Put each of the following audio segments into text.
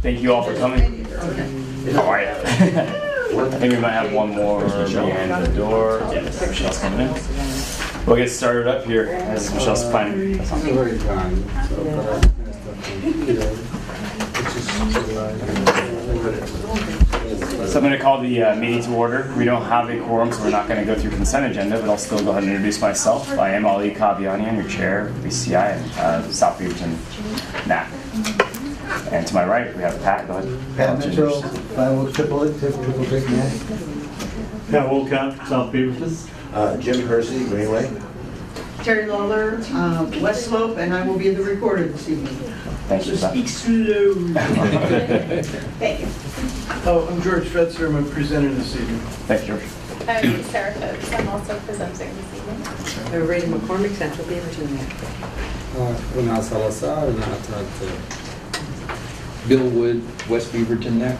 Thank you all for coming. How are you? I think we might have one more behind the door. Yes, Michelle's coming in. We'll get started up here as Michelle's finding. So I'm going to call the meeting to order. We don't have a quorum, so we're not going to go through consent agenda, but I'll still go ahead and introduce myself. I am A.Kavianian, your chair of BCI and South Beaverton NAC. And to my right, we have Pat. Go ahead. Pat Mitchell, Triple Big NAC. Pat Wolcott, South Beaverton. Jim Persey, Greenway. Terry Lawler, West Slope, and I will be the recorder this evening. Thank you, So Pat. speak slow. Thank you. Oh, I'm George Fetzer. I'm a presenter this evening. Thank you, George. I'm Cassera Phipps. I'm also presenting this evening. Everybody McCormick, Central Beaverton. Una Salazar, Bill Wood, West Beaverton Neck.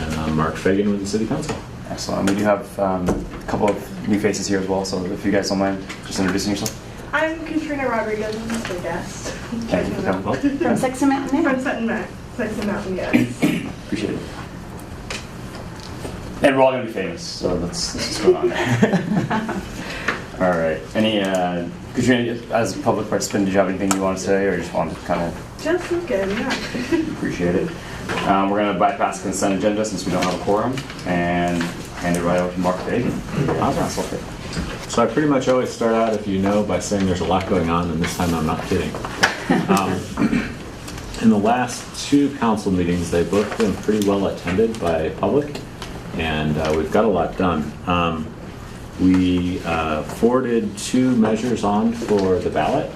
And I'm Mark Fagin with the City Council. Excellent. We do have a couple of new faces here as well, so if you guys don't mind just introducing yourself. I'm Katrina Rodriguez, I'm just a guest. Thank you for coming. From Sexton Mountain, From Sexton Mountain, yes. Appreciate it. And we're all going to be famous, so let's just go on there. All right. Any, Katrina, as a public participant, did you have anything you want to say, or just want to kind of? Just looking, yeah. Appreciate it. We're going to bypass the consent agenda since we don't have a quorum, and hand it right over to Mark Fagin. So I pretty much always start out, if you know, by saying there's a lot going on, and this time I'm not kidding. In the last two council meetings, they've both been pretty well attended by public, and we've got a lot done. We forwarded two measures on for the ballot.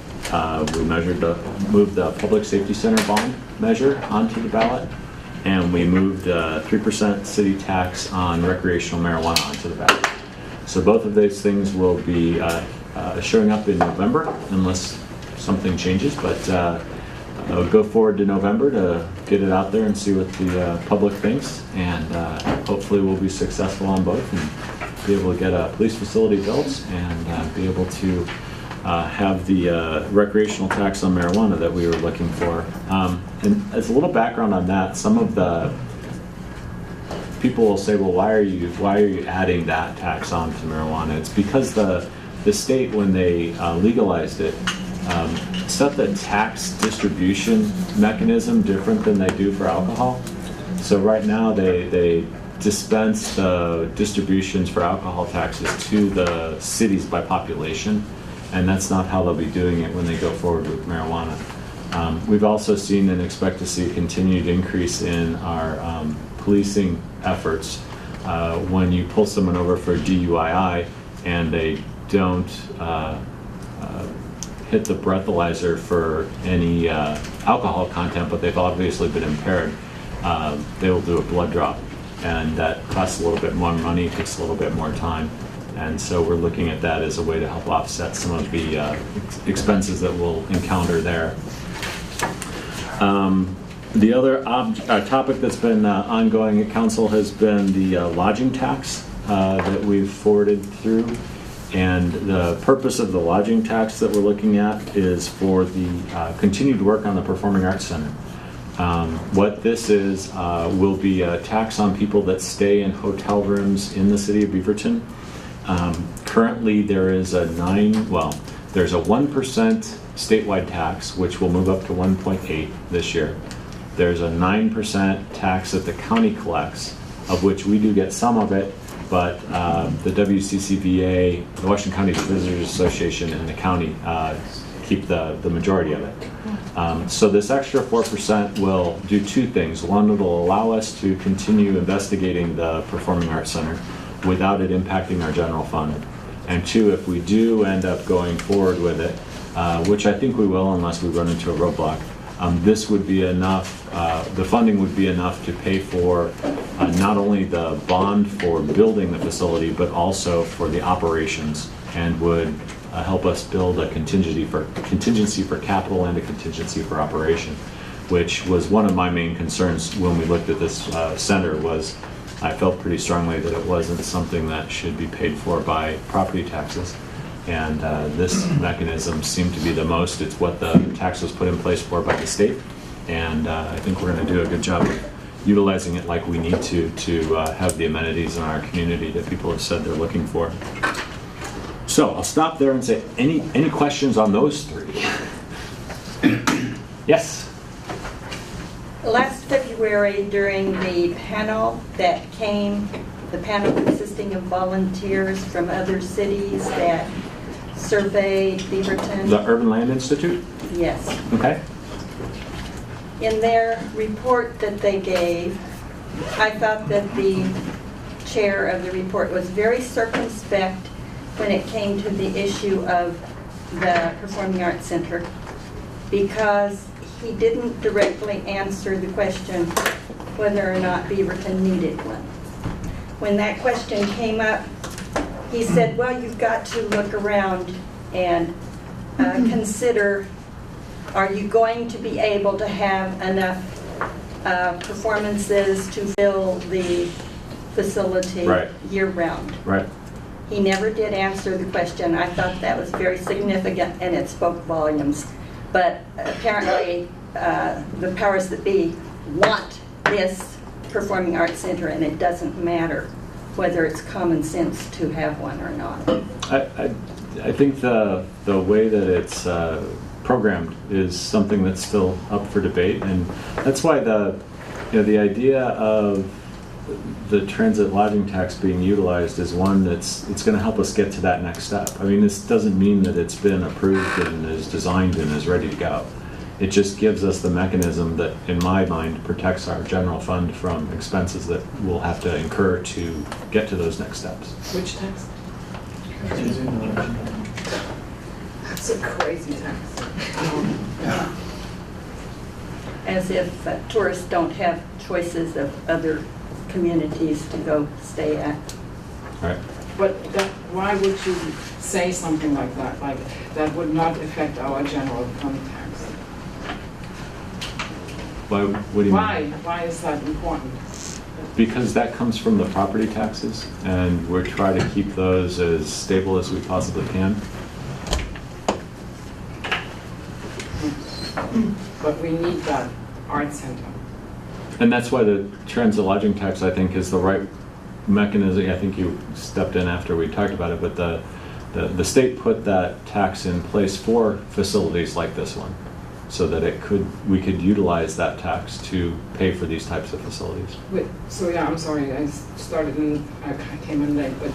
We moved the Public Safety Center bond measure onto the ballot, and we moved 3% city tax on recreational marijuana onto the ballot. So both of those things will be showing up in November unless something changes, but I'll go forward to November to get it out there and see what the public thinks, and hopefully we'll be successful on both and be able to get a police facility built and be able to have the recreational tax on marijuana that we were looking for. And as a little background on that, some of the people will say, well, why are you adding that tax on to marijuana? It's because the state, when they legalized it, set the tax distribution mechanism different than they do for alcohol. So right now they dispense the distributions for alcohol taxes to the cities by population, and that's not how they'll be doing it when they go forward with marijuana. We've also seen and expect to see a continued increase in our policing efforts. When you pull someone over for DUI and they don't hit the breathalyzer for any alcohol content, but they've obviously been impaired, they will do a blood draw, and that costs a little bit more money, takes a little bit more time, and so we're looking at that as a way to help offset some of the expenses that we'll encounter there. The other topic that's been ongoing at council has been the lodging tax that we've forwarded through. And the purpose of the lodging tax that we're looking at is for the continued work on the Performing Arts Center. What this is will be a tax on people that stay in hotel rooms in the city of Beaverton. Currently there is there's a 1% statewide tax, which will move up to 1.8 this year. There's a 9% tax that the county collects, of which we do get some of it, but the WCCVA, the Washington County Visitors Association, and the county keep the majority of it. So this extra 4% will do two things. One, it'll allow us to continue investigating the Performing Arts Center without it impacting our general fund. And two, if we do end up going forward with it, which I think we will unless we run into a roadblock, this would be enough, the funding would be enough to pay for not only the bond for building the facility, but also for the operations, and would help us build a contingency for capital and a contingency for operation, which was one of my main concerns when we looked at this center. Was I felt pretty strongly that it wasn't something that should be paid for by property taxes. And this mechanism seemed to be the most. It's what the tax was put in place for by the state, And I think we're going to do a good job of utilizing it like we need to have the amenities in our community that people have said they're looking for. So I'll stop there and say, any questions on those three? Yes? Last February, during the panel that came, the panel consisting of volunteers from other cities that surveyed Beaverton. The Urban Land Institute? Yes. Okay. In their report that they gave, I thought that the chair of the report was very circumspect when it came to the issue of the Performing Arts Center, because he didn't directly answer the question whether or not Beaverton needed one. When that question came up, he said, well, you've got to look around and consider, are you going to be able to have enough performances to fill the facility year-round? Right. He never did answer the question. I thought that was very significant, and it spoke volumes. But apparently, the powers that be want this Performing Arts Center, and it doesn't matter whether it's common sense to have one or not. I think the way that it's programmed is something that's still up for debate, and that's why the idea of the transit lodging tax being utilized is one it's going to help us get to that next step. I mean, this doesn't mean that it's been approved and is designed and is ready to go. It just gives us the mechanism that, in my mind, protects our general fund from expenses that we'll have to incur to get to those next steps. Which tax? That's a crazy tax. As if tourists don't have choices of other communities to go stay at. Right. But why would you say something like that? Like, that would not affect our general fund tax? Why? What do you mean? Why is that important? Because that comes from the property taxes, and we're trying to keep those as stable as we possibly can. But we need that art center. And that's why the transit lodging tax, I think, is the right mechanism. I think you stepped in after we talked about it, but the state put that tax in place for facilities like this one, so that we could utilize that tax to pay for these types of facilities. Wait, so yeah, I'm sorry, I came in late, but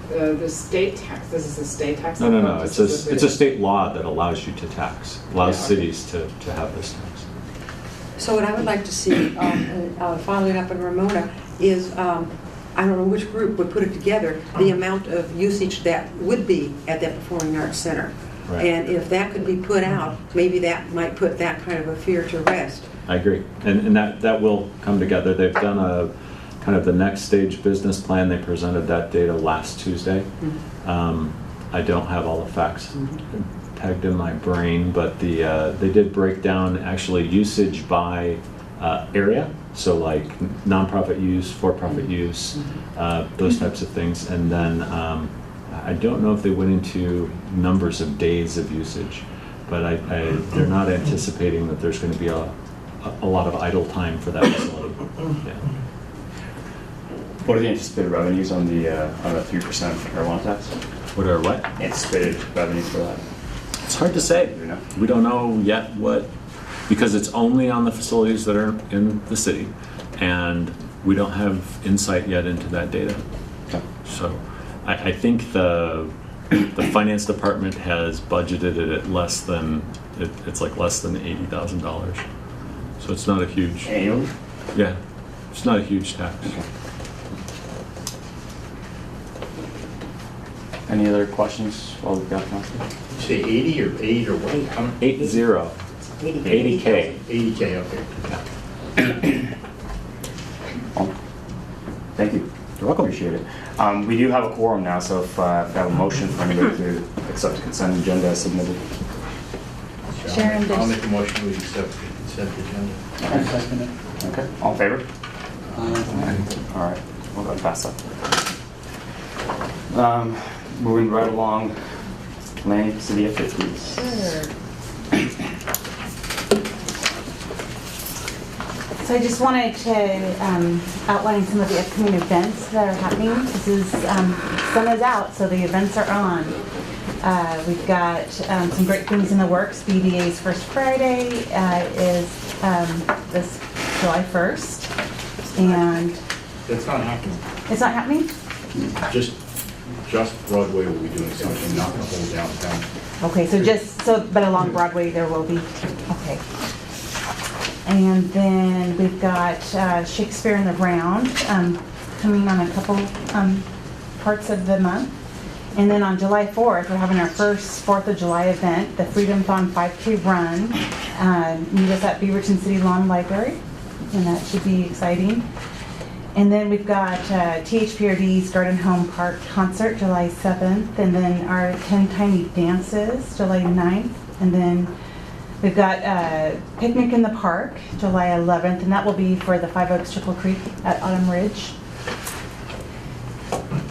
the state tax, this is a state tax? No. It's a state law that allows you to tax, allows cities to have this tax. So what I would like to see, following up on Ramona, is, I don't know which group would put it together, the amount of usage that would be at that Performing Arts Center. Right. And if that could be put out, maybe that might put that kind of a fear to rest. I agree. And that will come together. They've done a kind of the next stage business plan. They presented that data last Tuesday. Mm-hmm. I don't have all the facts pegged in my brain, but they did break down actually usage by area. So like nonprofit use, for-profit use, those types of things. And then I don't know if they went into numbers of days of usage, but they're not anticipating that there's going to be a lot of idle time for that facility. Yeah. What are the anticipated revenues on the 3% marijuana tax? What are what? Anticipated revenues for that? It's hard to say. We don't know yet because it's only on the facilities that are in the city, and we don't have insight yet into that data. Okay. So I think the finance department has budgeted it at less than $80,000. So it's not a huge annually. Yeah, it's not a huge tax. Okay. Any other questions while we've got Councilor? You say 80 or 8 or what? 80. 80K. 80K, okay. Well, thank you. You're welcome. Appreciate it. We do have a quorum now, so if I have a motion for anybody to accept the consent agenda as submitted. Sharon, I'll make a motion to accept the consent agenda. Okay. All in favor? All right. We'll go past that. Moving right along, Lani, City of Phipps. So I just wanted to outline some of the upcoming events that are happening. This is, sun is out, so the events are on. We've got some great things in the works. BDA's First Friday is this July 1st, and It's not happening. it's not happening? Just Broadway will be doing something, not the whole downtown. Okay, so but along Broadway there will be, okay. And then we've got Shakespeare in the Round coming on a couple parts of the month. And then on July 4th, we're having our first 4th of July event, the Freedom Thon 5K Run. Meet us at Beaverton City Lawn Library, and that should be exciting. And then we've got THPRD's Garden Home Park concert, July 7th, and then our 10 Tiny Dances, July 9th, and then we've got Picnic in the Park, July 11th, and that will be for the 5 Oaks Triple Creek at Autumn Ridge.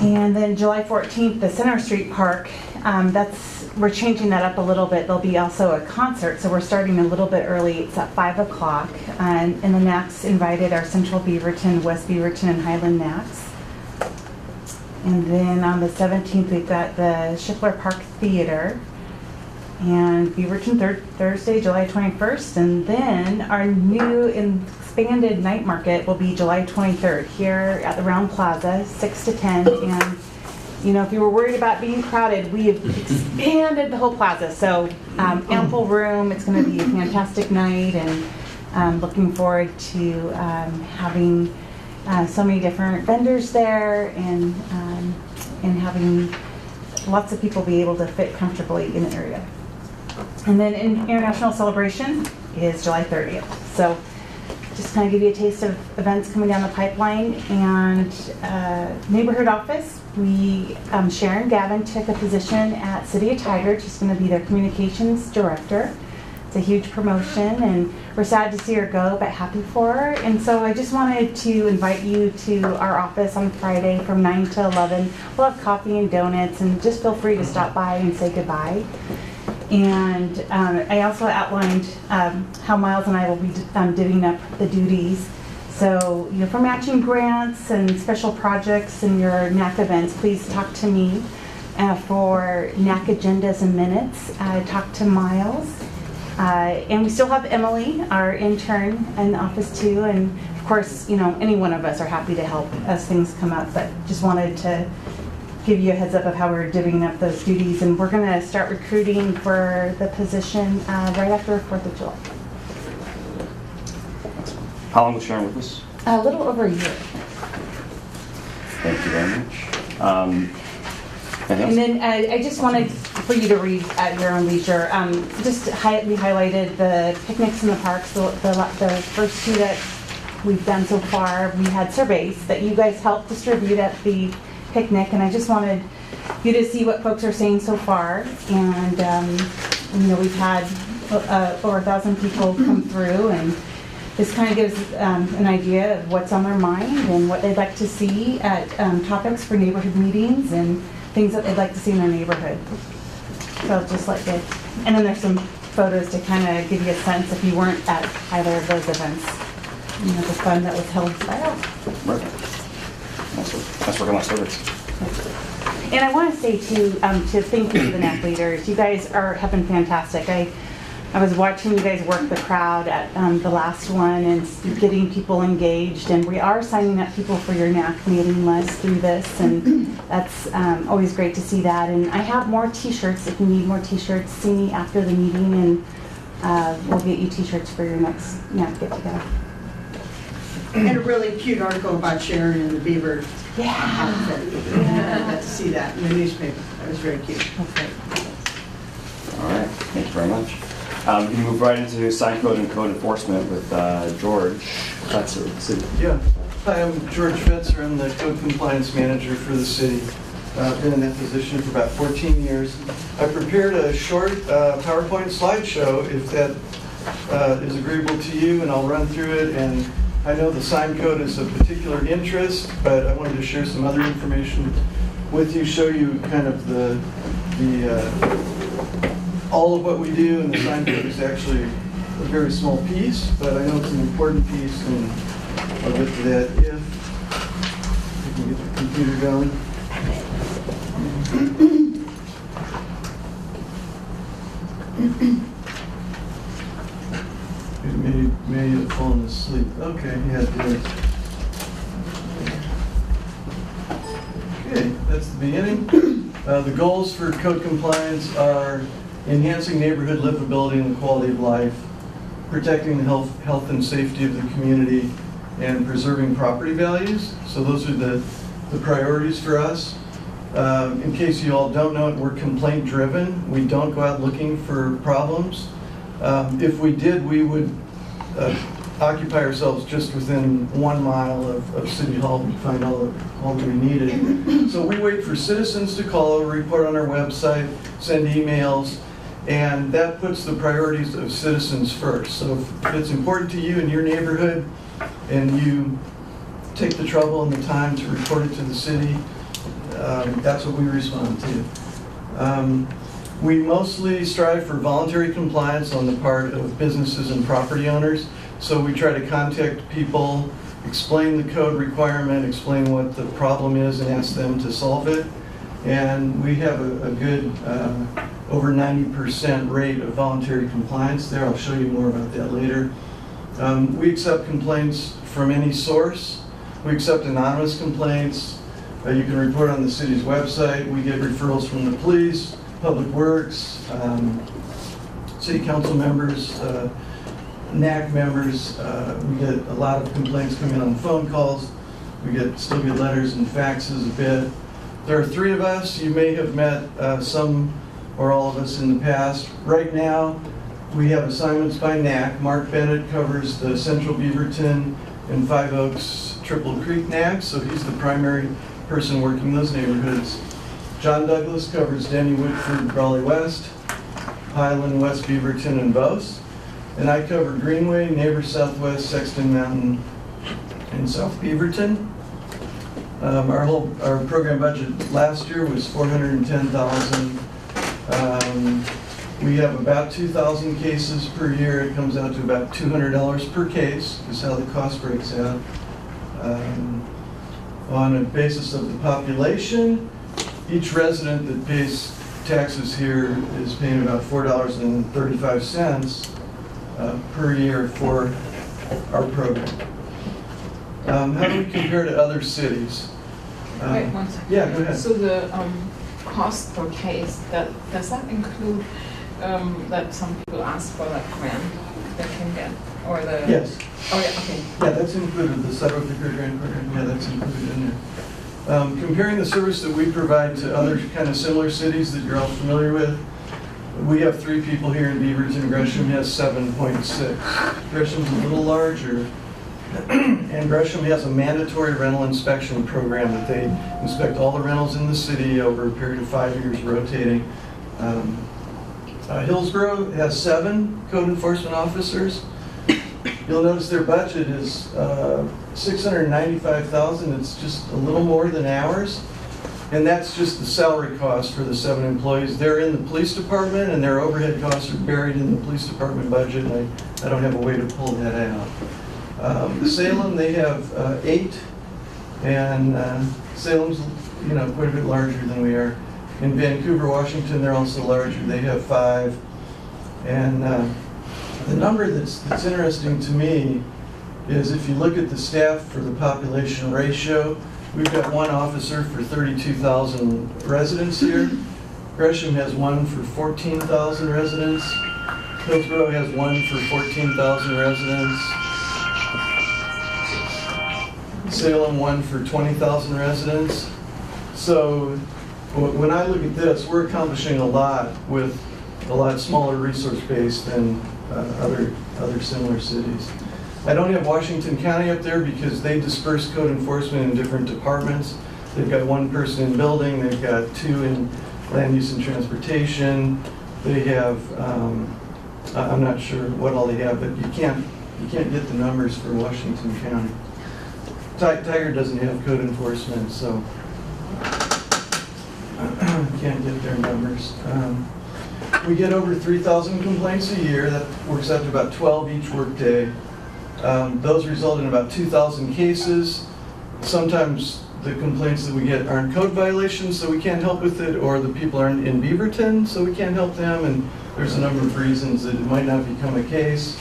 And then July 14th, the Center Street Park, we're changing that up a little bit. There'll be also a concert, so we're starting a little bit early. It's at 5 o'clock. And the NACs invited our Central Beaverton, West Beaverton, and Highland NACs. And then on the 17th, we've got the Schiffler Park Theater and Beaverton Thursday, July 21st. And then our new expanded night market will be July 23rd here at the Round Plaza, 6 to 10. And you know, if you were worried about being crowded, we have expanded the whole plaza. So ample room. It's going to be a fantastic night, and looking forward to having so many different vendors there, and having lots of people be able to fit comfortably in the area. And then International Celebration is July 30th. So just kind of give you a taste of events coming down the pipeline. And neighborhood office, Sharon Gavin took a position at City of Tigard. She's going to be their communications director. It's a huge promotion, and we're sad to see her go, but happy for her. And so I just wanted to invite you to our office on Friday from 9 to 11. We'll have coffee and donuts, and just feel free to stop by and say goodbye. And I also outlined how Miles and I will be divvying up the duties. So, you know, for matching grants and special projects and your NAC events, please talk to me. For NAC agendas and minutes, talk to Miles. And we still have Emily, our intern, in the office too. And of course, you know, any one of us are happy to help as things come up, but just wanted to give you a heads up of how we're divvying up those duties. And we're going to start recruiting for the position right after 4th of July. How long was Sharon with us? A little over a year. Thank you very much. And then I just wanted for you to read at your own leisure. We highlighted the picnics in the parks, the first two that we've done so far. We had surveys that you guys helped distribute at the picnic, and I just wanted you to see what folks are saying so far. And you know, we've had over 1,000 people come through, and this kind of gives an idea of what's on their mind and what they'd like to see at topics for neighborhood meetings and things that they'd like to see in their neighborhood. So just like it. And then there's some photos to kind of give you a sense if you weren't at either of those events. You know, the fun that was held by all. Right. That's working on service. And I want to say too, to thank you to the NAC leaders. You guys have been fantastic. I was watching you guys work the crowd at the last one and getting people engaged, and we are signing up people for your NAC mailing list through this, and that's always great to see that. And I have more t-shirts. If you need more t-shirts, see me after the meeting, and we'll get you t-shirts for your next NAC get-together. And a really cute article about Sharon and the beaver outfit. I got to see that in the newspaper. That was very cute. Okay. All right, thank you very much. We can move right into sign code and code enforcement with George Fetzer. Yeah. Hi, I'm George Fetzer. I'm the code compliance manager for the city. I've been in that position for about 14 years. I prepared a short PowerPoint slideshow, if that is agreeable to you, and I'll run through it. And I know the sign code is of particular interest, but I wanted to share some other information with you, show you kind of all of what we do, and the sign code is actually a very small piece, but I know it's an important piece, and I'll get to that if we can get the computer going. Maybe you've fallen asleep. Okay, yeah, it did. Okay, that's the beginning. The goals for code compliance are enhancing neighborhood livability and the quality of life, protecting the health and safety of the community, and preserving property values. So those are the priorities for us. In case you all don't know it, we're complaint driven. We don't go out looking for problems. If we did, we would occupy ourselves just within 1 mile of City Hall. We'd find all that we needed. So we wait for citizens to call, report on our website, send emails, and that puts the priorities of citizens first. So if it's important to you in your neighborhood and you take the trouble and the time to report it to the city, that's what we respond to. We mostly strive for voluntary compliance on the part of businesses and property owners. So we try to contact people, explain the code requirement, explain what the problem is, and ask them to solve it. And we have a good over 90% rate of voluntary compliance there. I'll show you more about that later. We accept complaints from any source. We accept anonymous complaints. You can report on the city's website. We get referrals from the police, Public Works, city council members, NAC members. We get a lot of complaints coming on phone calls. We still get letters and faxes a bit. There are 3 of us. You may have met some or all of us in the past. Right now, we have assignments by NAC. Mark Bennett covers the Central Beaverton and Five Oaks Triple Creek NAC, so he's the primary person working those neighborhoods. John Douglas covers Denny, Woodford, Raleigh West, Highland, West Beaverton, and Bose. And I cover Greenway, Neighbor Southwest, Sexton Mountain, and South Beaverton. Our program budget last year was $410,000. We have about 2,000 cases per year. It comes out to about $200 per case, is how the cost breaks out. On a basis of the population, each resident that pays taxes here is paying about $4.35 per year for our program. How do we compare to other cities? Wait 1 second. Yeah, go ahead. So the cost per case, does that include that some people ask for that grant they can get? Or the... Yes. Oh, yeah, okay. Yeah, that's included, the Federal Grant Program, yeah, that's included in there. Comparing the service that we provide to other kind of similar cities that you're all familiar with, we have 3 people here in Beaverton. Gresham has 7.6. Gresham's a little larger, and Gresham has a mandatory rental inspection program that they inspect all the rentals in the city over a period of 5 years, rotating. Hillsborough has 7 code enforcement officers. You'll notice their budget is $695,000. It's just a little more than ours. And that's just the salary cost for the 7 employees. They're in the police department, and their overhead costs are buried in the police department budget. And I don't have a way to pull that out. Salem, they have 8, and Salem's quite a bit larger than we are. In Vancouver, Washington, they're also larger. They have 5. And the number that's interesting to me is if you look at the staff for the population ratio, we've got 1 officer for 32,000 residents here. Gresham has 1 for 14,000 residents. Hillsborough has 1 for 14,000 residents. Salem 1 for 20,000 residents. So when I look at this, we're accomplishing a lot with a lot smaller resource base than other similar cities. I don't have Washington County up there because they disperse code enforcement in different departments. They've got 1 person in building, they've got 2 in land use and transportation. They have, I'm not sure what all they have, but you can't get the numbers for Washington County. Tiger doesn't have code enforcement, so can't get their numbers. We get over 3,000 complaints a year. That works out to about 12 each workday. Those result in about 2,000 cases. Sometimes the complaints that we get aren't code violations, so we can't help with it, or the people aren't in Beaverton, so we can't help them, and there's a number of reasons that it might not become a case.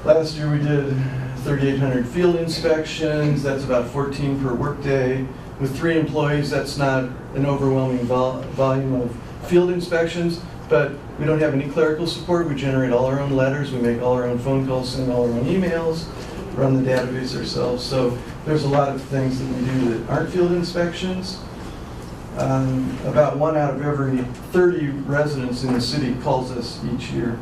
Last year we did 3,800 field inspections. That's about 14 per workday. With 3 employees, that's not an overwhelming volume of field inspections, but we don't have any clerical support. We generate all our own letters, we make all our own phone calls, send all our own emails, run the database ourselves. So there's a lot of things that we do that aren't field inspections. About 1 out of every 30 residents in the city calls us each year.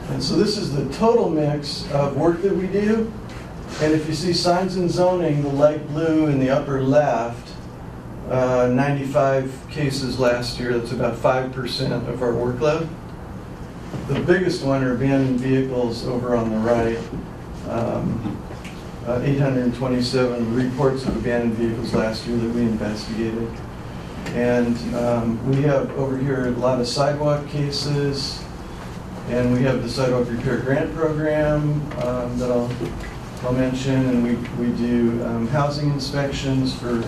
And so this is the total mix of work that we do. And if you see signs and zoning, the light blue in the upper left, 95 cases last year. That's about 5% of our workload. The biggest one are abandoned vehicles over on the right. 827 reports of abandoned vehicles last year that we investigated. And we have over here a lot of sidewalk cases. And we have the sidewalk repair grant program that I'll mention, and we do housing inspections for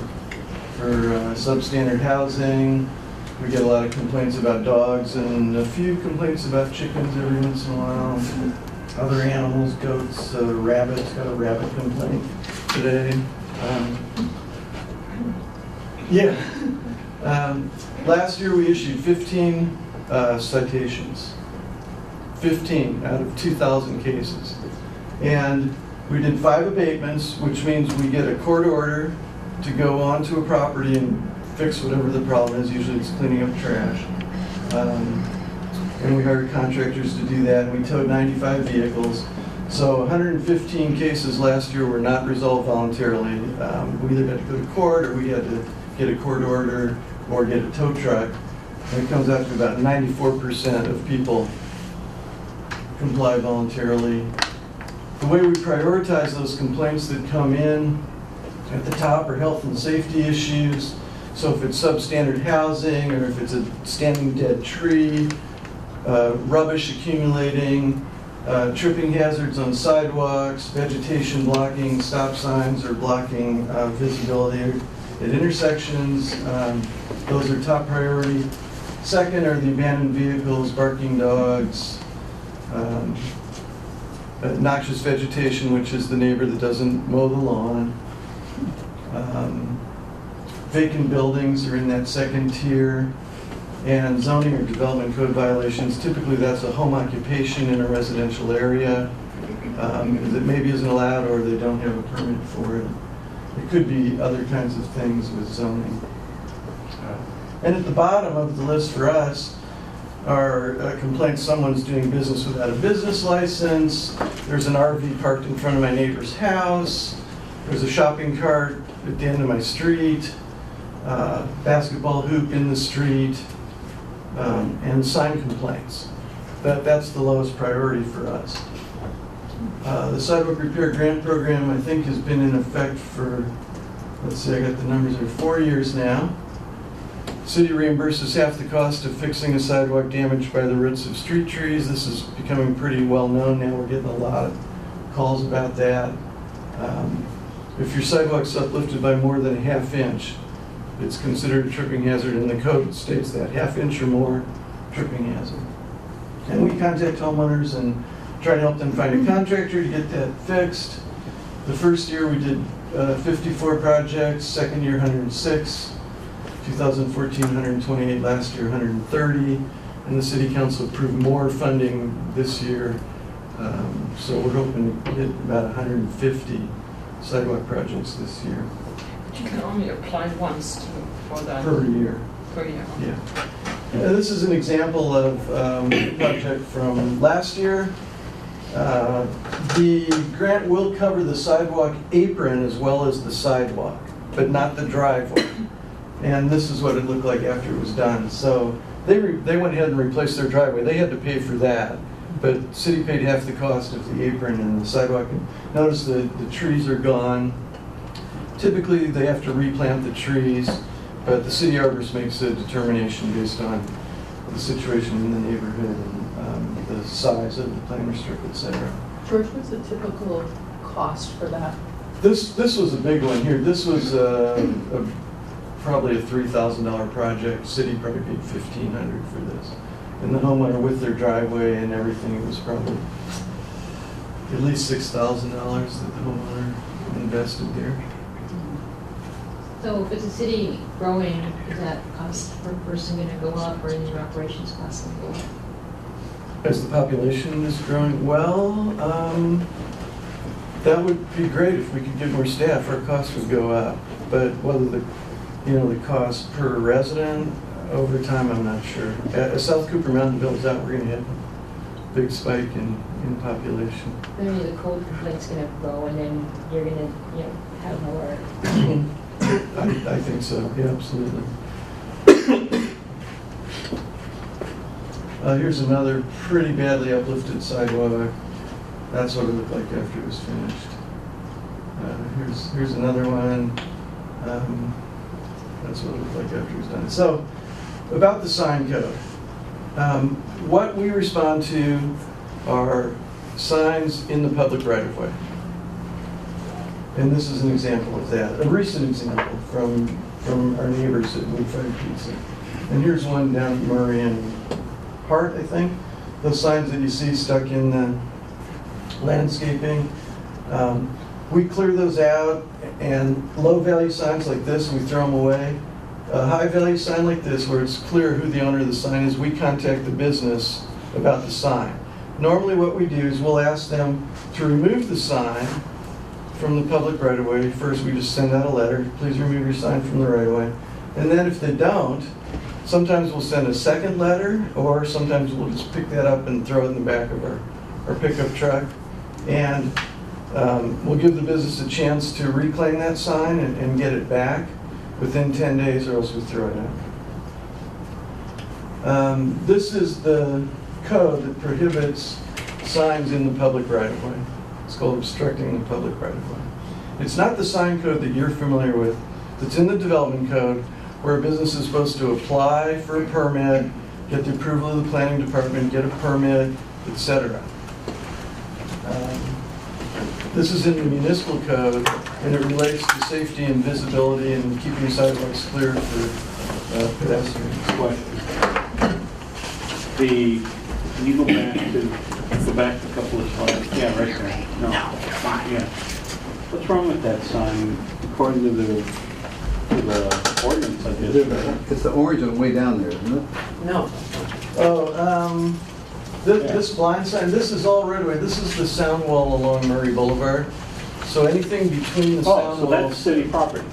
substandard housing. We get a lot of complaints about dogs and a few complaints about chickens every once in a while. Other animals, goats, rabbits. Got a rabbit complaint today. Last year we issued 15 citations. 15 out of 2,000 cases. And we did 5 abatements, which means we get a court order to go onto a property and fix whatever the problem is. Usually it's cleaning up trash. And we hired contractors to do that, and we towed 95 vehicles. So 115 cases last year were not resolved voluntarily. We either had to go to court, or we had to get a court order, or get a tow truck. And it comes out to about 94% of people comply voluntarily. The way we prioritize those complaints that come in, at the top are health and safety issues. So if it's substandard housing, or if it's a standing dead tree, rubbish accumulating, tripping hazards on sidewalks, vegetation blocking stop signs or blocking visibility at intersections, those are top priority. Second are the abandoned vehicles, barking dogs, noxious vegetation, which is the neighbor that doesn't mow the lawn. Vacant buildings are in that second tier. And zoning or development code violations, typically that's a home occupation in a residential area that maybe isn't allowed, or they don't have a permit for it. It could be other kinds of things with zoning. And at the bottom of the list for us are complaints someone's doing business without a business license, there's an RV parked in front of my neighbor's house, there's a shopping cart at the end of my street, basketball hoop in the street, and sign complaints. That's the lowest priority for us. The sidewalk repair grant program, I think, has been in effect for, let's see, I got the numbers here, 4 years now. City reimburses half the cost of fixing a sidewalk damaged by the roots of street trees. This is becoming pretty well known now. We're getting a lot of calls about that. If your sidewalk's uplifted by more than a ½ inch, it's considered a tripping hazard, and the code states that, ½ inch or more, tripping hazard. And we contact homeowners and try to help them find a contractor to get that fixed. The first year we did 54 projects, second year 106, 2014 128, last year 130, and the city council approved more funding this year. So we're hoping to hit about 150 sidewalk projects this year. You can only apply once for that. Per year. Per year. Yeah. This is an example of a project from last year. The grant will cover the sidewalk apron as well as the sidewalk, but not the driveway. And this is what it looked like after it was done. So they went ahead and replaced their driveway. They had to pay for that, but the city paid half the cost of the apron and the sidewalk. And notice the trees are gone. Typically, they have to replant the trees. But the city arborist makes a determination based on the situation in the neighborhood and the size of the planter strip, et cetera. George, what's the typical cost for that? This was a big one here. This was probably a $3,000 project. City probably paid $1,500 for this. And the homeowner with their driveway and everything, it was probably at least $6,000 that the homeowner invested there. So if it's a city growing, is that cost per person going to go up, or is your operations cost going to go up? As the population is growing, well, that would be great if we could get more staff. Our costs would go up, but whether the cost per resident over time, I'm not sure. As South Cooper Mountain builds out, we're going to have a big spike in population. Then the code complaint's going to grow, and then you're going to, have more. I think so. Yeah, absolutely. Here's another pretty badly uplifted sidewalk. That's what it looked like after it was finished. Here's another one. That's what it looked like after it was done. So, about the sign code. What we respond to are signs in the public right-of-way. And this is an example of that, a recent example from our neighbors at Woodfire Pizza. And here's one down at Murray and Hart, I think. Those signs that you see stuck in the landscaping. We clear those out, and low-value signs like this, we throw them away. A high-value sign like this, where it's clear who the owner of the sign is, we contact the business about the sign. Normally what we do is we'll ask them to remove the sign from the public right-of-way. First, we just send out a letter, please remove your sign from the right-of-way. And then if they don't, sometimes we'll send a second letter, or sometimes we'll just pick that up and throw it in the back of our pickup truck. And we'll give the business a chance to reclaim that sign and get it back within 10 days, or else we throw it out. This is the code that prohibits signs in the public right-of-way. It's called obstructing the public right-of-way. It's not the sign code that you're familiar with. It's in the development code, where a business is supposed to apply for a permit, get the approval of the planning department, get a permit, etc. This is in the municipal code, and it relates to safety and visibility and keeping sidewalks clear for pedestrians. Question. Can you go back a couple of slides? Yeah, right there. No. Yeah. What's wrong with that sign according to the ordinance, I guess? It's the orange on the way down there, isn't it? No. Oh, this blind sign, this is all right away. This is the sound wall along Murray Boulevard. So anything between the sound so walls. that's city property.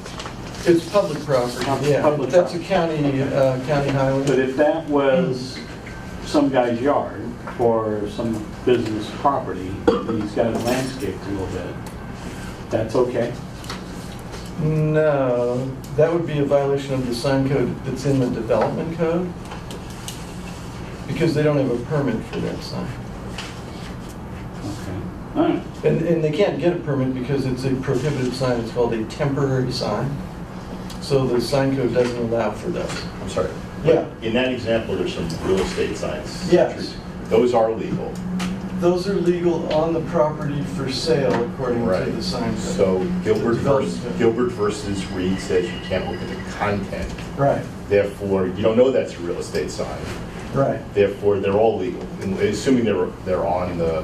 It's public property, yeah. Public That's property. a county highway. But if that was some guy's yard or some business property, and he's got it landscaped a little bit, that's okay? No, that would be a violation of the sign code that's in the development code, because they don't have a permit for that sign. Okay. All right. And they can't get a permit because it's a prohibited sign. It's called a temporary sign. So the sign code doesn't allow for those. I'm sorry. Yeah. In that example, there's some real estate signs. Yes. Those are legal. Those are legal on the property for sale according to the sign code. So Gilbert versus Reed says you can't look at the content. Right. Therefore, you don't know that's a real estate sign. Right. Therefore, they're all legal. And assuming they're on the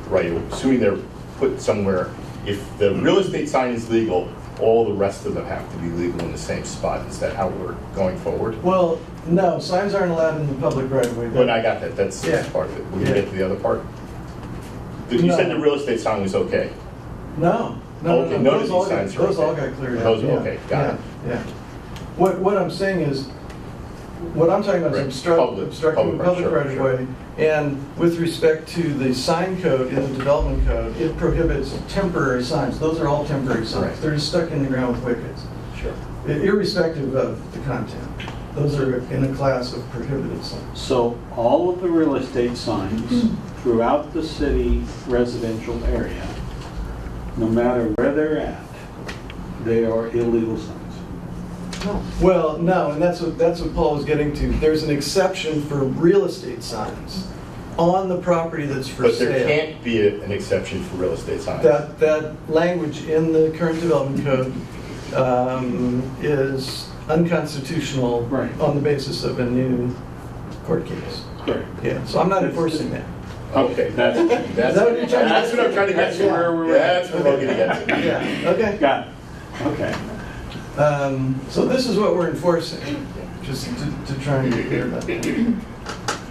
right, assuming they're put somewhere. If the real estate sign is legal, all the rest of them have to be legal in the same spot. Is that how we're going forward? Well, no, signs aren't allowed in the public right of way. Well, I got that. That's part of it. We're gonna get to the other part. You said the real estate sign was okay. No. Okay, none of these signs are Those all got cleared out. Those are okay. Got it. Yeah. What I'm saying is, what I'm talking about is obstructing the public right of way. And with respect to the sign code in the development code, it prohibits temporary signs. Those are all temporary signs. Right. They're just stuck in the ground with wickets. Sure. Irrespective of the content. Those are in a class of prohibited signs. So all of the real estate signs throughout the city residential area, no matter where they're at, they are illegal signs. Well, no, and that's what Paul was getting to. There's an exception for real estate signs on the property that's for But sale. there can't be an exception for real estate signs. That language in the current development code is unconstitutional on the basis of a new court case. Correct. Yeah, so I'm not enforcing that. Okay, that's what you're trying to that's what I'm trying to get to. That's what we're gonna get to. Yeah, okay. Got it. Okay. So this is what we're enforcing, just to try and be clear about that.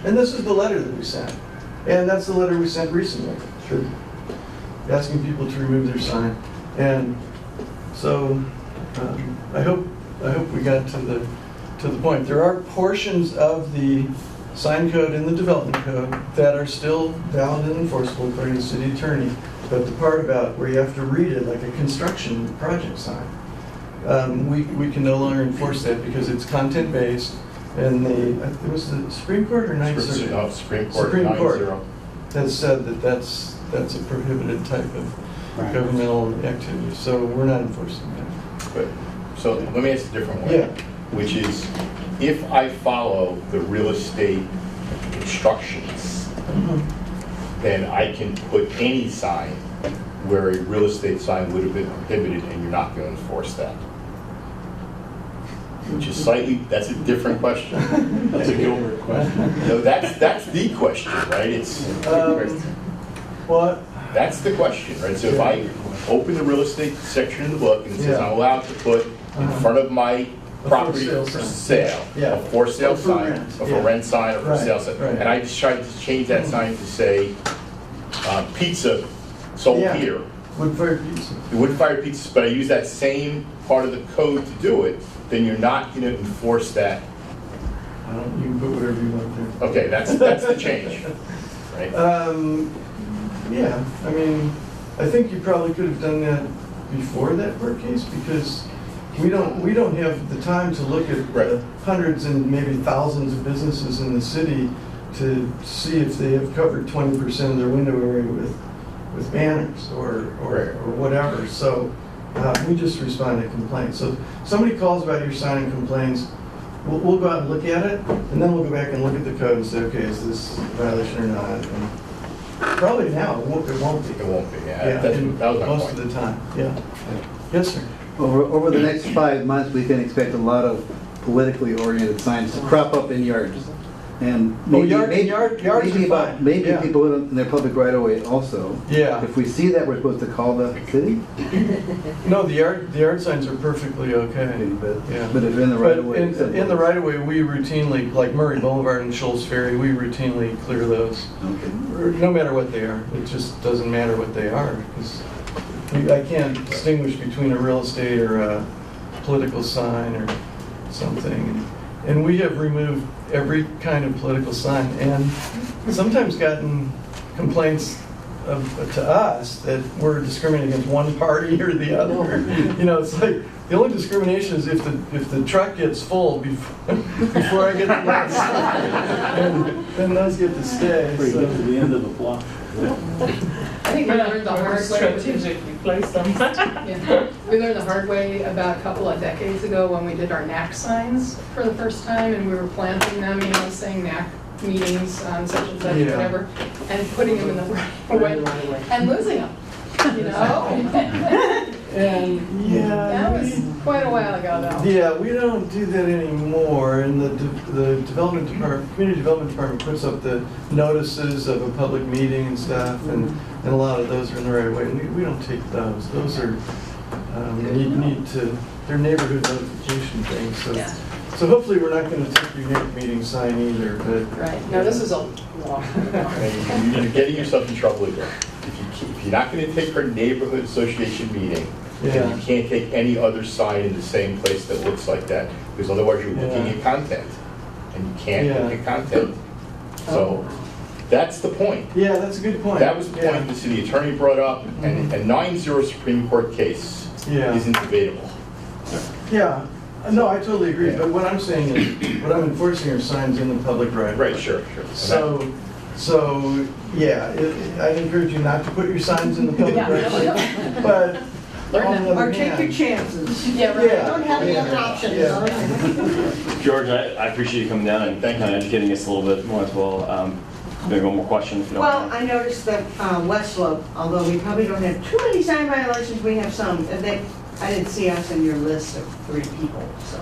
And this is the letter that we sent. And that's the letter we sent recently, asking people to remove their sign. And so I hope we got to the point. There are portions of the sign code in the development code that are still valid and enforceable according to the city attorney. But the part about where you have to read it like a construction project sign, we can no longer enforce that because it's content-based. And it was the Supreme Court or Ninth Circuit? No, Supreme Court, Supreme Court 9-0. has said that that's a prohibited type of governmental activity. So we're not enforcing that. But, so let me ask a different way. Yeah. Which is, if I follow the real estate instructions, then I can put any sign where a real estate sign would have been prohibited and you're not going to enforce that. Which is that's a different question. That's a Gilbert question. No, that's the question, right? It's, what? that's the question, right? So if I open the real estate section of the book and it says I'm allowed to put in front of my property for for sale sale, a for sale Or for sign, rent, a for yeah. rent sign, or for Right, sale sign, right. and I just tried to change that sign to say pizza sold Yeah. here. Wood-fired pizza. Wood-fired pizzas, but I use that same part of the code to do it, then you're not going to enforce that. You can put whatever you want there. Okay, that's the change, right? Yeah, I mean, I think you probably could have done that before that court case because we don't have the time to look at the hundreds and maybe thousands of businesses in the city to see if they have covered 20% of their window area with banners or whatever. So we just respond to complaints. So if somebody calls about your sign and complains, we'll go out and look at it, and then we'll go back and look at the code and say, okay, is this a violation or not? And probably now it won't be. It won't be. Yeah, that was my most point. of the time. Yeah. Yes, sir. Over the next 5 months, we can expect a lot of politically oriented signs to crop up in yards. And yards are fine. Maybe Yeah. people in their public right of way also. Yeah. If we see that, we're supposed to call the city? No, the yard signs are perfectly okay. But if in the right of way. In the right of way, we routinely, like Murray Boulevard and Shoals Ferry, we routinely clear those. Okay. No matter what they are. It just doesn't matter what they are because I can't distinguish between a real estate or a political sign or something. And we have removed every kind of political sign and sometimes gotten complaints to us that we're discriminating against one party or the other. You know, it's like the only discrimination is if the truck gets full before I get the last and then those get to stay. Before you get to the end of the block. I think we learned the hard way. Strategically place them. Yeah. We learned the hard way about a couple of decades ago when we did our NAC signs for the first time, and we were planting them, saying NAC meetings on such and such, Yeah. whatever, and putting them in the right way, and losing them, And That was quite a while ago, though. Yeah, we don't do that anymore, and the development department, community development department puts up the notices of a public meeting and stuff, and a lot of those are in the right way. We don't take those. Those are need to. They're neighborhood notification things. So, so hopefully we're not going to take your neighborhood meeting sign either. But right. No, this is a long. You're getting yourself in trouble again. If you're not going to take her neighborhood association meeting, then you can't take any other sign in the same place that looks like that, because otherwise you're looking at content, and you can't look at content. So that's the point. Yeah, that's a good point. That was the point the city attorney brought up, and a 9-0 Supreme Court case isn't debatable. Yeah. No, I totally agree. But what I'm saying is, what I'm enforcing are signs in the public right. Right, sure. So yeah, I'd encourage you not to put your signs in the public right. On the Or other take your hand, chances. Yeah, right. Yeah. Don't have any other Yeah. options. Yeah. George, I appreciate you coming down and kind of educating us a little bit more as well. Maybe one more question if you don't Well, mind. I noticed that West Slope, although we probably don't have too many sign violations, we have some. And I didn't see us in your list of 3 people, so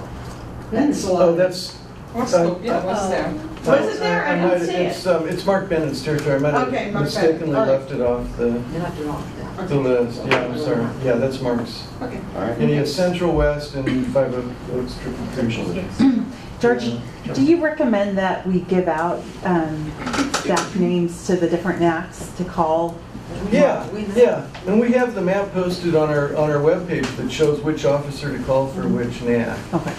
that's a lot. Oh, that's. What's the, yeah, what's there? Was it there? I might- didn't see it. It's Mark Bennett's territory. I might Okay, have Mark mistakenly Bennett. All right. left it off You left it off there. the list. Yeah, I'm sorry. Yeah, that's Mark's. Okay. All right. And he has Central West and 5 Oaks Triple. George, do you recommend that we give out staff names to the different NACs to call? Yeah, yeah. And we have the map posted on our webpage that shows which officer to call for which NAC. Okay.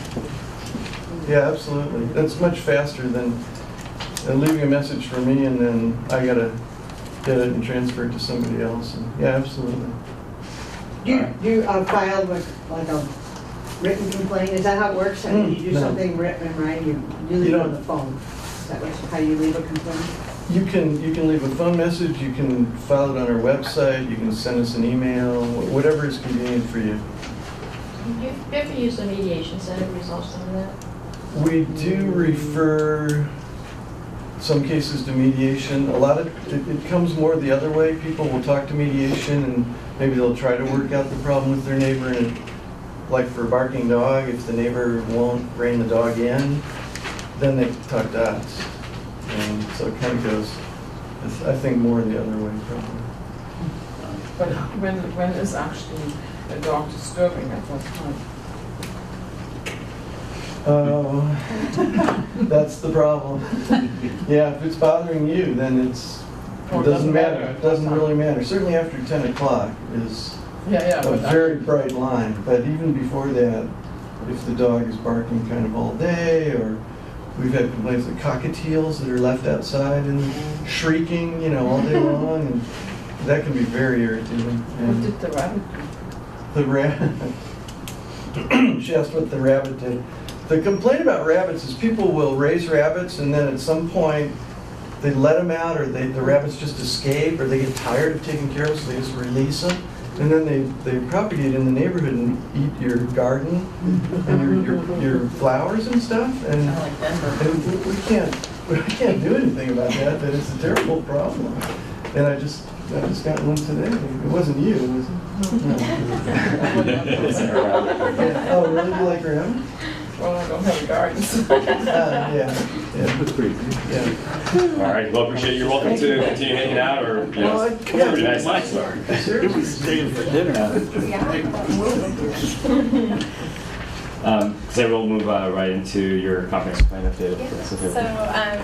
Yeah, absolutely. That's much faster than leaving a message for me and then I gotta get it and transfer it to somebody else. And yeah, absolutely. Do you file like a written complaint? Is that how it works? I mean, you do No. something written and right, you leave it on the phone. Is that how you leave a complaint? You can leave a phone message, you can file it on our website, you can send us an email, whatever is convenient for you. You ever use the mediation center to resolve some of that? We do refer some cases to mediation. A lot of it comes more the other way. People will talk to mediation and maybe they'll try to work out the problem with their neighbor. And like for a barking dog, if the neighbor won't rein the dog in, then they talk to us. And so it kind of goes, I think, more the other way probably. But when is actually the dog disturbing at what time? That's the problem. Yeah, if it's bothering you, then it doesn't matter. It doesn't really matter. Certainly after 10 o'clock is a very bright line. But even before that, if the dog is barking kind of all day, or we've had complaints of cockatiels that are left outside and shrieking, all day long, and that can be very irritating. What did the rabbit do? The rabbit. She asked what the rabbit did. The complaint about rabbits is people will raise rabbits and then at some point they let them out or the rabbits just escape or they get tired of taking care of them so they just release them. And then they propagate in the neighborhood and eat your garden and your flowers and stuff. And we can't do anything about that, but it's a terrible problem. And I just got one today. It wasn't you, was it? No. Oh, really? Do you like rabbits? Well, I don't have a garden. Yeah, that's pretty good. Yeah. All right, well, appreciate it. You're welcome to continue hanging out or, it's pretty nice night. Seriously, staying for dinner. So we'll move right into your comprehensive plan update. So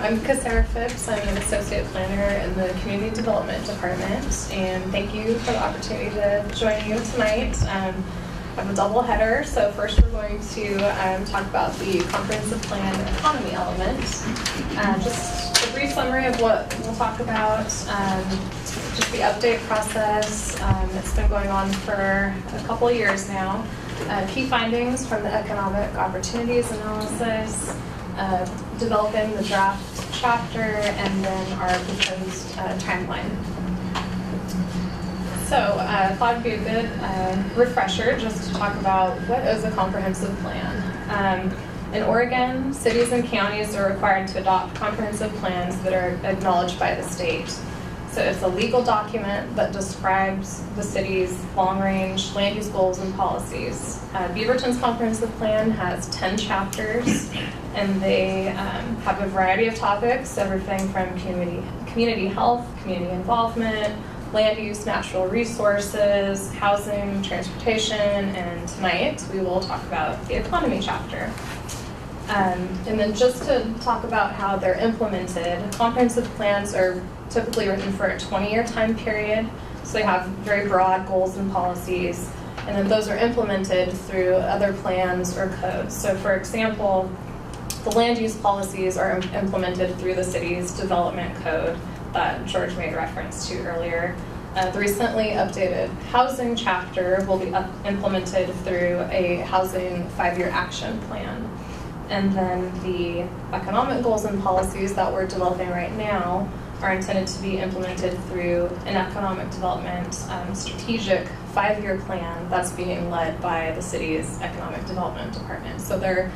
I'm Cassera Phipps. I'm an associate planner in the community development department, and thank you for the opportunity to join you tonight. I have a double header. So first we're going to talk about the comprehensive plan economy element. Just a brief summary of what we'll talk about. Just the update process. It's been going on for a couple of years now. Key findings from the economic opportunities analysis, developing the draft chapter, and then our proposed timeline. So I thought it'd be a good refresher just to talk about what is a comprehensive plan. In Oregon, cities and counties are required to adopt comprehensive plans that are acknowledged by the state. So it's a legal document that describes the city's long-range land use goals and policies. Beaverton's comprehensive plan has 10 chapters, and they have a variety of topics, everything from community health, community involvement, land use, natural resources, housing, transportation, and tonight we will talk about the economy chapter. And then just to talk about how they're implemented, comprehensive plans are typically written for a 20-year time period, so they have very broad goals and policies, and then those are implemented through other plans or codes. So for example, the land use policies are implemented through the city's development code that George made reference to earlier. The recently updated housing chapter will be implemented through a housing 5-year action plan. And then the economic goals and policies that we're developing right now are intended to be implemented through an economic development strategic 5-year plan that's being led by the city's economic development department. So they're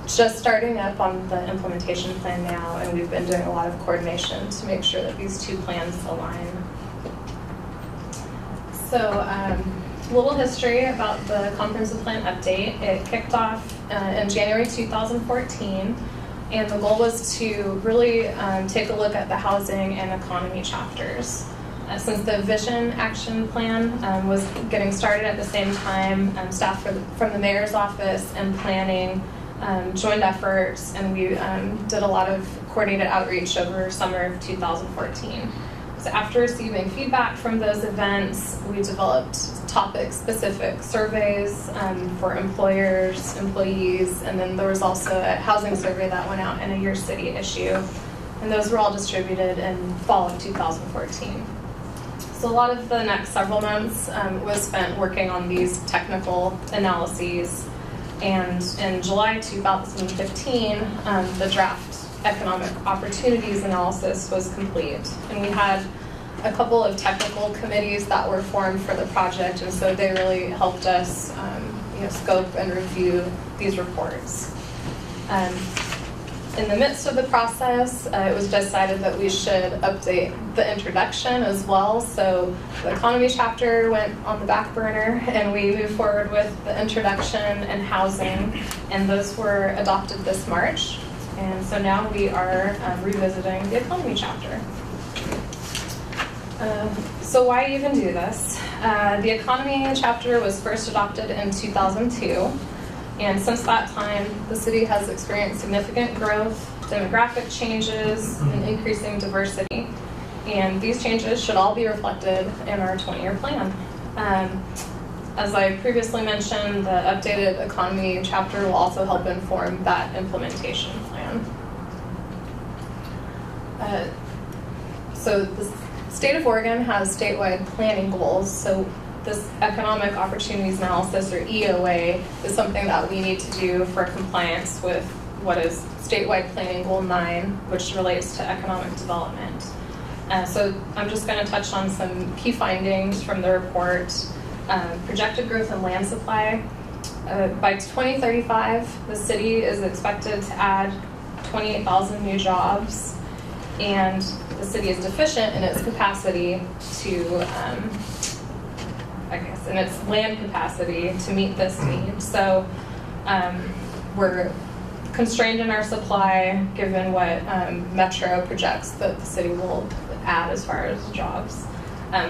just starting up on the implementation plan now, and we've been doing a lot of coordination to make sure that these two plans align. So a little history about the comprehensive plan update. It kicked off in January 2014, and the goal was to really take a look at the housing and economy chapters. Since the Vision Action Plan was getting started at the same time, staff from the mayor's office and planning joined efforts, and we did a lot of coordinated outreach over summer of 2014. So after receiving feedback from those events, we developed topic-specific surveys for employers, employees, and then there was also a housing survey that went out in a Your City issue, and those were all distributed in fall of 2014. So a lot of the next several months was spent working on these technical analyses, and in July 2015, the draft economic opportunities analysis was complete, and we had a couple of technical committees that were formed for the project, and so they really helped us scope and review these reports. In the midst of the process, it was decided that we should update the introduction as well. So the economy chapter went on the back burner, and we moved forward with the introduction and housing, and those were adopted this March. And so now we are revisiting the economy chapter. So why even do this? The economy chapter was first adopted in 2002. And since that time, the city has experienced significant growth, demographic changes, and increasing diversity. And these changes should all be reflected in our 20-year plan. As I previously mentioned, the updated economy chapter will also help inform that implementation plan. So the state of Oregon has statewide planning goals. So this economic opportunities analysis, or EOA, is something that we need to do for compliance with what is statewide planning goal 9, which relates to economic development. So I'm just going to touch on some key findings from the report. Projected growth in land supply. By 2035, the city is expected to add 28,000 new jobs, and the city is deficient in its capacity to in its land capacity to meet this need. So we're constrained in our supply given what Metro projects that the city will add as far as jobs.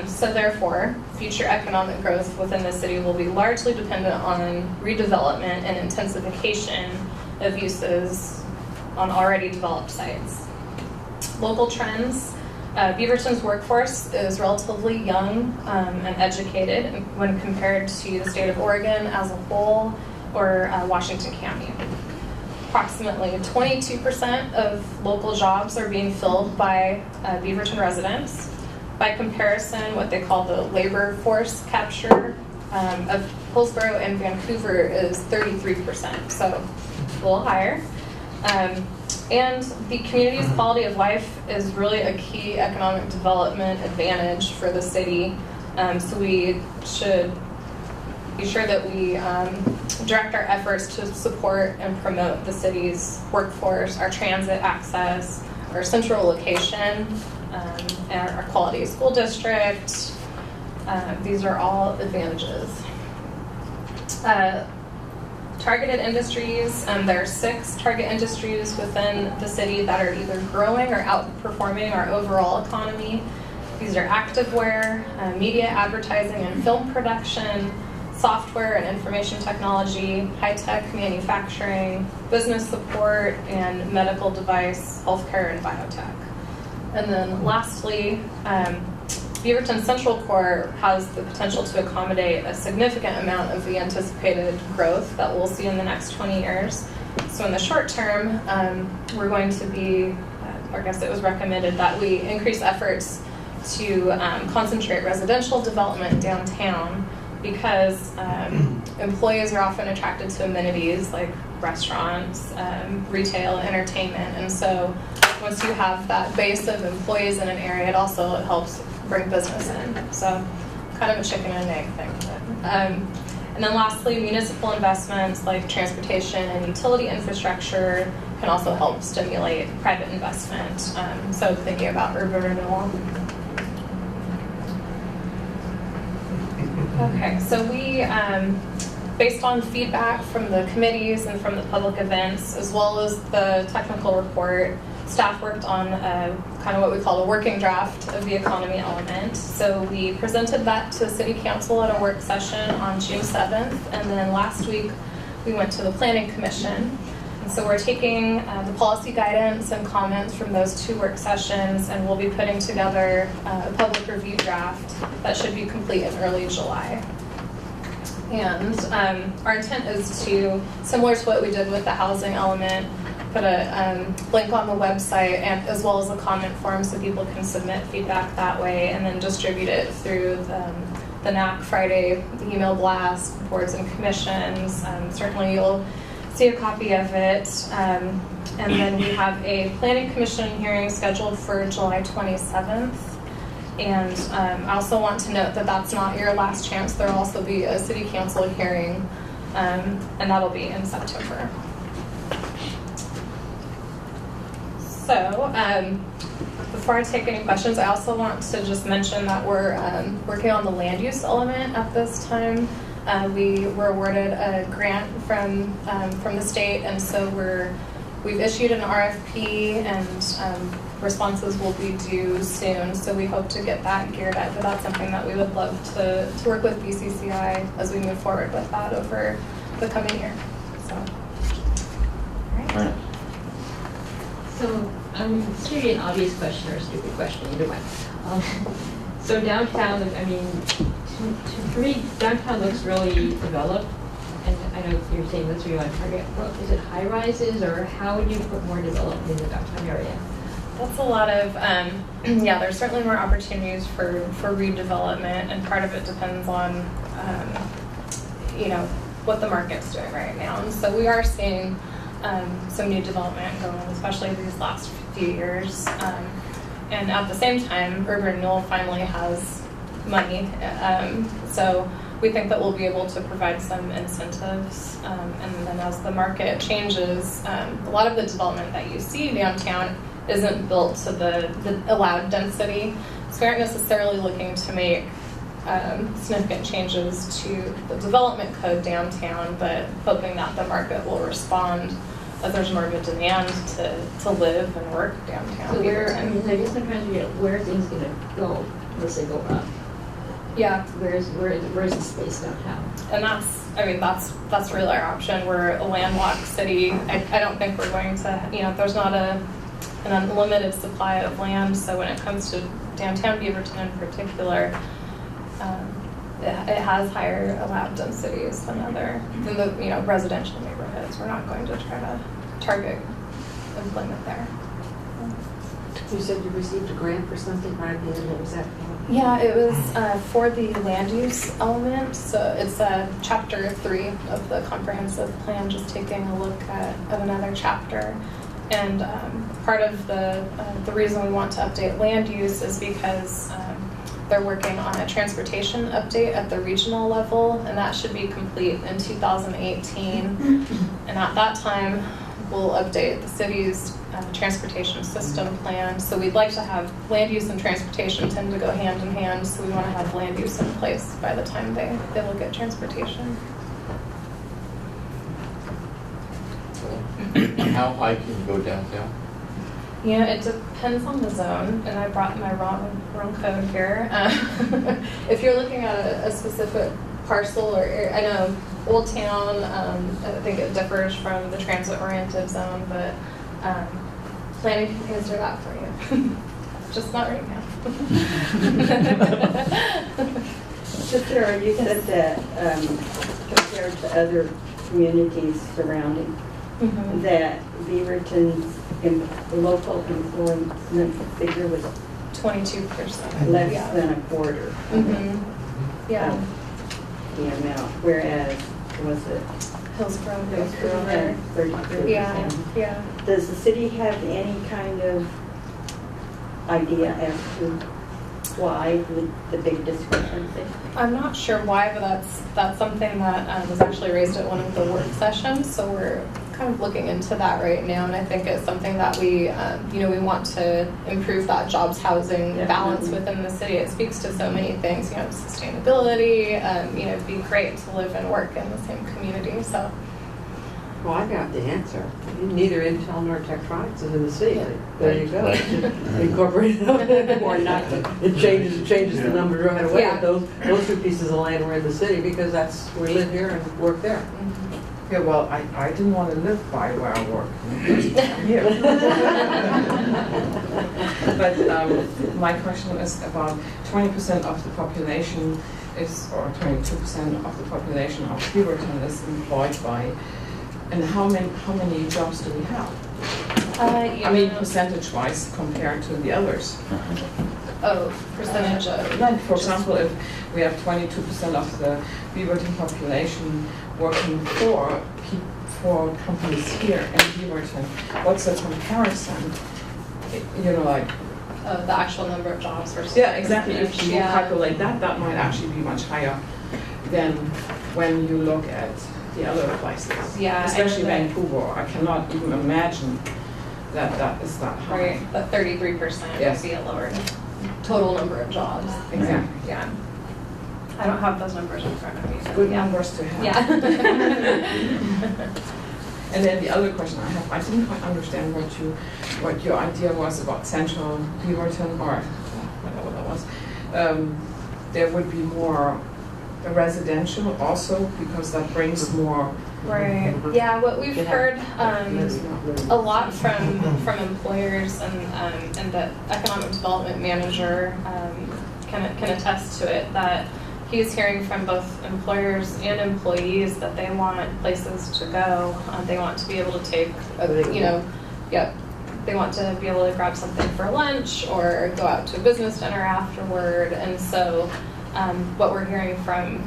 So therefore, future economic growth within the city will be largely dependent on redevelopment and intensification of uses on already developed sites. Local trends. Beaverton's workforce is relatively young and educated when compared to the state of Oregon as a whole or Washington County. Approximately 22% of local jobs are being filled by Beaverton residents. By comparison, what they call the labor force capture of Hillsborough and Vancouver is 33%, so a little higher. And the community's quality of life is really a key economic development advantage for the city. So we should be sure that we direct our efforts to support and promote the city's workforce, our transit access, our central location, and our quality school district. These are all advantages. Targeted industries, there are 6 target industries within the city that are either growing or outperforming our overall economy. These are activewear, media advertising and film production, software and information technology, high-tech manufacturing, business support, and medical device, healthcare, and biotech. And then lastly, Beaverton Central Core has the potential to accommodate a significant amount of the anticipated growth that we'll see in the next 20 years. So in the short term, we're going to be, I guess it was recommended that we increase efforts to concentrate residential development downtown because employees are often attracted to amenities like restaurants, retail, and entertainment. And so once you have that base of employees in an area, it also helps bring business in. So kind of a chicken and egg thing. And then lastly, municipal investments like transportation and utility infrastructure can also help stimulate private investment. So thinking about urban renewal. Okay, so we, based on feedback from the committees and from the public events, as well as the technical report, staff worked on kind of what we call a working draft of the economy element. So we presented that to City Council at a work session on June 7th, and then last week we went to the Planning Commission. And so we're taking the policy guidance and comments from those 2 work sessions, and we'll be putting together a public review draft that should be complete in early July. And our intent is to, similar to what we did with the housing element, put a link on the website and as well as a comment form so people can submit feedback that way, and then distribute it through the NAC Friday email blast, boards and commissions. Certainly you'll see a copy of it. And then we have a planning commission hearing scheduled for July 27th. And I also want to note that that's not your last chance. There will also be a city council hearing, and that'll be in September. So before I take any questions, I also want to just mention that we're working on the land use element at this time. We were awarded a grant from the state, and so we've issued an RFP, and responses will be due soon. So we hope to get that geared up, but that's something that we would love to work with BCCI as we move forward with that over the coming year. So, all right. So, it's maybe an obvious question or a stupid question, either way. So downtown, I mean, for me, downtown looks really developed, and I know you're saying that's where you want to target. Well, is it high rises, or how would you put more development in the downtown area? That's a lot of, yeah, there's certainly more opportunities for redevelopment, and part of it depends on, you know, what the market's doing right now. And so we are seeing some new development going, especially these last few years. And at the same time, urban renewal finally has money. So we think that we'll be able to provide some incentives. And then as the market changes, a lot of the development that you see downtown isn't built to the allowed density. So we aren't necessarily looking to make significant changes to the development code downtown, but hoping that the market will respond as there's more of a demand to live and work downtown. So where, I mean, I guess I'm trying to figure out where are things going to go unless they go up? Yeah. Where's the space downtown? And that's really our option. We're a landlocked city. I don't think we're going to, you know, there's not an unlimited supply of land. So when it comes to downtown Beaverton in particular, it has higher allowed densities than the you know, residential neighborhoods. We're not going to try to target employment there. You said you received a grant for something, right? What was that for? Yeah, it was for the land use element. So it's chapter 3 of the comprehensive plan, just taking a look at another chapter. And part of the reason we want to update land use is because they're working on a transportation update at the regional level, and that should be complete in 2018. And at that time, we'll update the city's transportation system plan. So we'd like to have land use and transportation tend to go hand in hand, so we want to have land use in place by the time they look at transportation. How high can you go downtown? Yeah, it depends on the zone, and I brought my wrong code here. If you're looking at a specific parcel, or I know Old Town, I think it differs from the transit-oriented zone, but planning can answer that for you. Just not right now. Cassera, you said that compared to other communities surrounding, that Beaverton's local employment figure was 22%. Less than a quarter. Yeah. The amount, whereas was it Hillsborough, Hillsborough Vancouver. and 33%. Yeah. Does the city have any kind of idea as to why the big discrepancy? I'm not sure why, but that's something that was actually raised at one of the work sessions. So we're kind of looking into that right now, and I think it's something that we we want to improve that jobs housing balance within the city. It speaks to so many things, sustainability. It'd be great to live and work in the same community. So. Well, I got the answer. Neither Intel nor Tektronix is in the city. There you go. Incorporate it or not. It changes the number right away. Yeah. Those two pieces of land were in the city because we live here and work there. Yeah, well, I didn't want to live by where I work. Here. But my question is about 20% of the population or 22% of the population of Beaverton is employed by. And how many jobs do we have? I mean, percentage-wise compared to the others. Oh, percentage of. Like, for example, if we have 22% of the Beaverton population working for companies here in Beaverton, what's the comparison? The actual number of jobs versus. Yeah, exactly. If you calculate that might actually be much higher than when you look at the other places. Yeah, especially Vancouver. I cannot even imagine that is that high. Right, but 33% Yes. would be a lower total number of jobs. Exactly. Yeah. I don't have those numbers in front of me. So Good numbers to have. Yeah. And then the other question I have, I didn't quite understand what your idea was about central Beaverton or whatever that was. There would be more residential also because that brings more. Right. Yeah. What we've heard a lot from employers and the economic development manager can attest to it, that he's hearing from both employers and employees that they want places to go. They want to be able to take they want to be able to grab something for lunch or go out to a business dinner afterward. And so what we're hearing from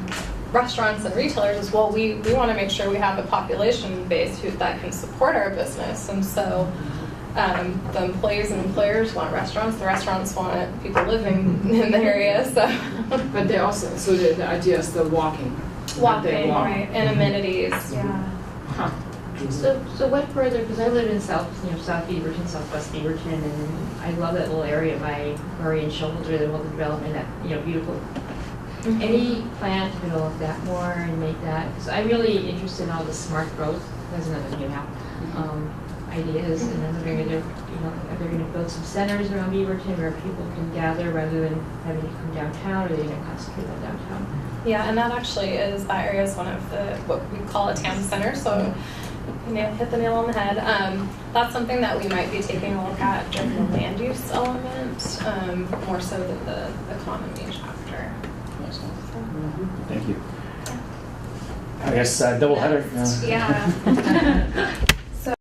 restaurants and retailers is, well, we want to make sure we have a population base that can support our business. And so the employees and employers want restaurants, the restaurants want people living in the area. So, but they also, so the idea is the walking, right, and amenities. Yeah. Huh. So what further, because I live in South Beaverton, Southwest Beaverton, and I love that little area by Murray and Shoulder, the whole development, that, beautiful. Mm-hmm. Any plan to develop that more and make that, because I'm really interested in all the smart growth, that's another ideas, and then if they're going to build some centers around Beaverton where people can gather rather than having to come downtown, or are they going to concentrate on downtown? Yeah, and that area is one of what we call a town center, so you hit the nail on the head. That's something that we might be taking a look at during the land use element, more so than the economy chapter. Thank you. I guess double header. Yeah.